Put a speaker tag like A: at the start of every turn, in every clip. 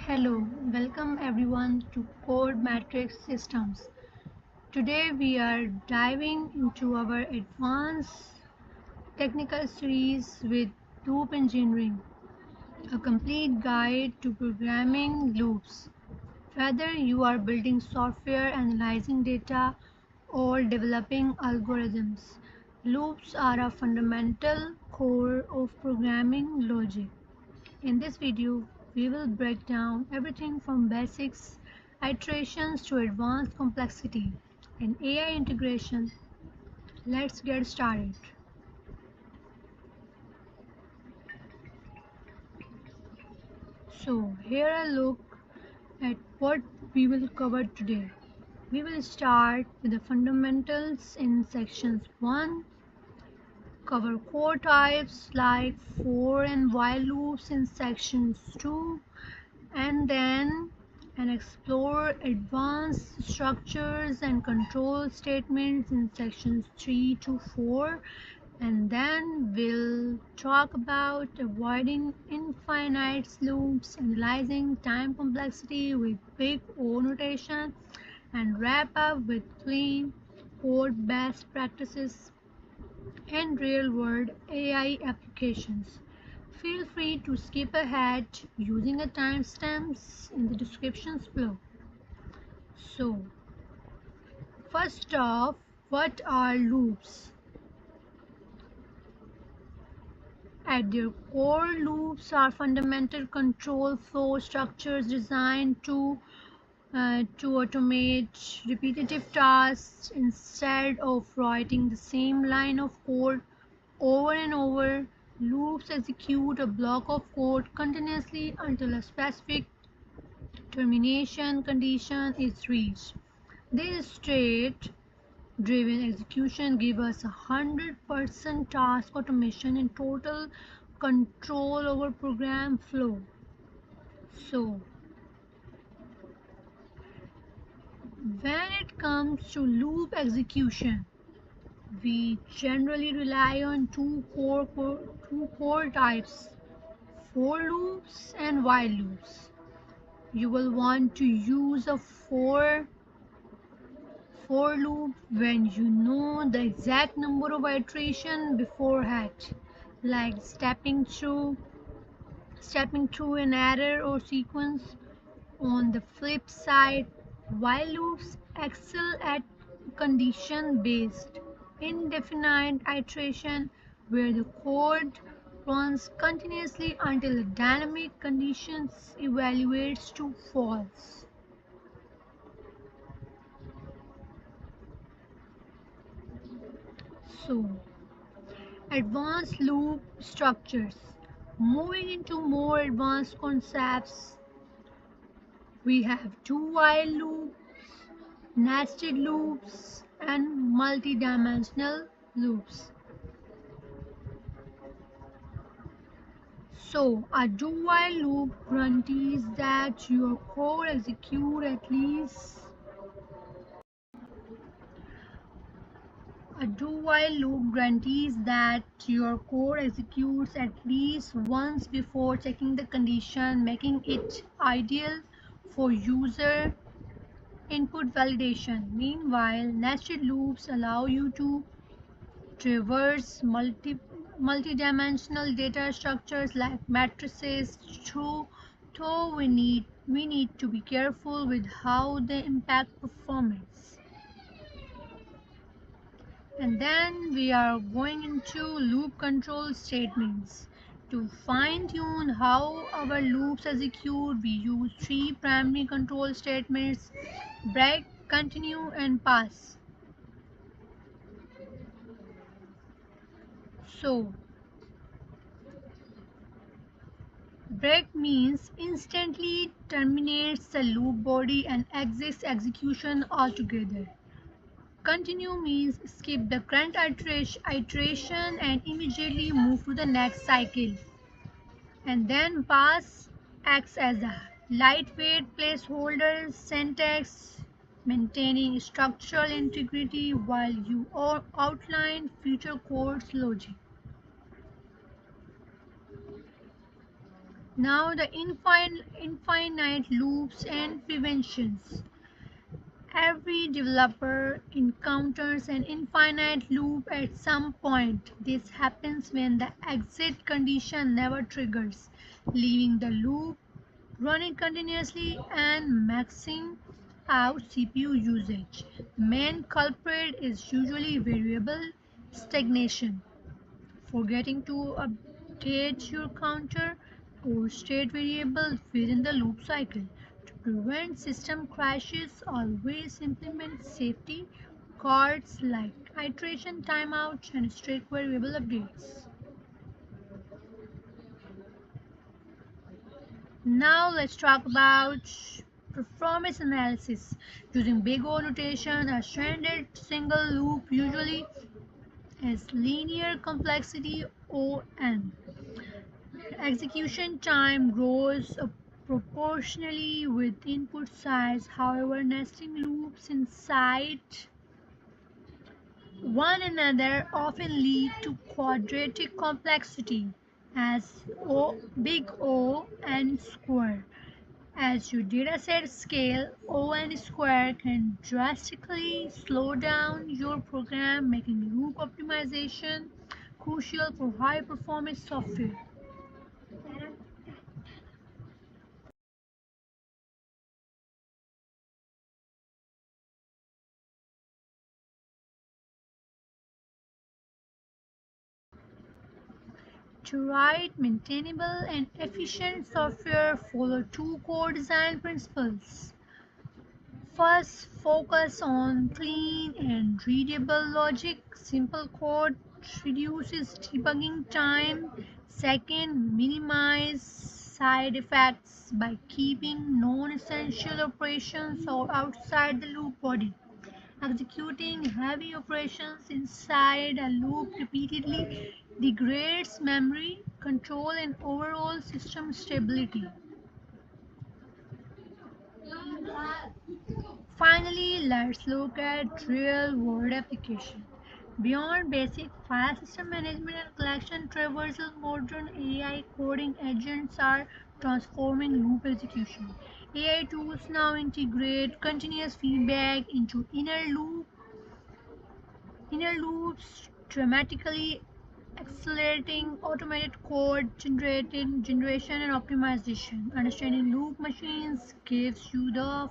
A: Hello, welcome everyone to Code Matrix Systems. Today we are diving into our advanced technical series with Loop Engineering, a complete guide to programming loops. Whether you are building software, analyzing data, or developing algorithms, loops are a fundamental core of programming logic. In this video, we will break down everything from basics, iterations to advanced complexity and AI integration. Let's get started. So, here a look at what we will cover today. We will start with the fundamentals in sections 1, cover core types like for and while loops in sections 2, and then explore advanced structures and control statements in sections 3 to 4, and then we'll talk about avoiding infinite loops, analyzing time complexity with big O notation, and wrap up with clean code best practices and real-world AI applications. Feel free to skip ahead using the timestamps in the descriptions below. So, first off, what are loops? At their core, loops are fundamental control flow structures designed to automate repetitive tasks instead of writing the same line of code over and over. Loops execute a block of code continuously until a specific termination condition is reached. This state driven execution gives us 100% task automation and total control over program flow. So, when it comes to loop execution, we generally rely on two core types, for loops and while loops. You will want to use a for loop when you know the exact number of iterations beforehand, like stepping through an error or sequence. On the flip side, while loops excel at condition based indefinite iteration where the code runs continuously until a dynamic conditions evaluates to false. So, advanced loop structures. Moving into more advanced concepts, we have do while loops, nested loops, and multidimensional loops. So, a do while loop guarantees that your code executes at least A do-while loop guarantees that your code executes at least once before checking the condition, making it ideal for user input validation. Meanwhile, nested loops allow you to traverse multidimensional data structures like matrices through, though we need to be careful with how they impact performance. And then we are going into loop control statements. To fine tune how our loops execute, we use three primary control statements: break, continue, and pass. So, break means instantly terminates the loop body and exits execution altogether. Continue means skip the current iteration and immediately move to the next cycle. And then pass acts as a lightweight placeholder syntax, maintaining structural integrity while you outline future code's logic. Now the infinite loops and preventions. Every developer encounters an infinite loop at some point. This happens when the exit condition never triggers, leaving the loop running continuously and maxing out CPU usage. The main culprit is usually variable stagnation, forgetting to update your counter or state variables within the loop cycle. To prevent system crashes, always implement safety guards like iteration timeouts and strict variable updates. Now let's talk about performance analysis. Using big O notation, a stranded single loop usually has linear complexity ON. Execution time grows proportionally with input size. However, nesting loops inside one another often lead to quadratic complexity as big O n square. As your dataset scale, O n square can drastically slow down your program, making loop optimization crucial for high performance software. To write maintainable and efficient software, follow two core design principles. First, focus on clean and readable logic. Simple code reduces debugging time. Second, minimize side effects by keeping non-essential operations or outside the loop body. Executing heavy operations inside a loop repeatedly degrades memory control and overall system stability. Finally, let's look at real-world application. Beyond basic file system management and collection traversal, modern AI coding agents are transforming loop execution. AI tools now integrate continuous feedback into inner loops, dramatically accelerating automated code generation and optimization. Understanding loop machines gives you the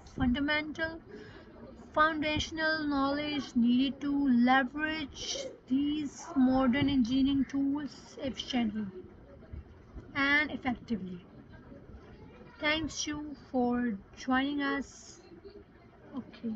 A: foundational knowledge needed to leverage these modern engineering tools efficiently and effectively. Thanks you for joining us. Okay.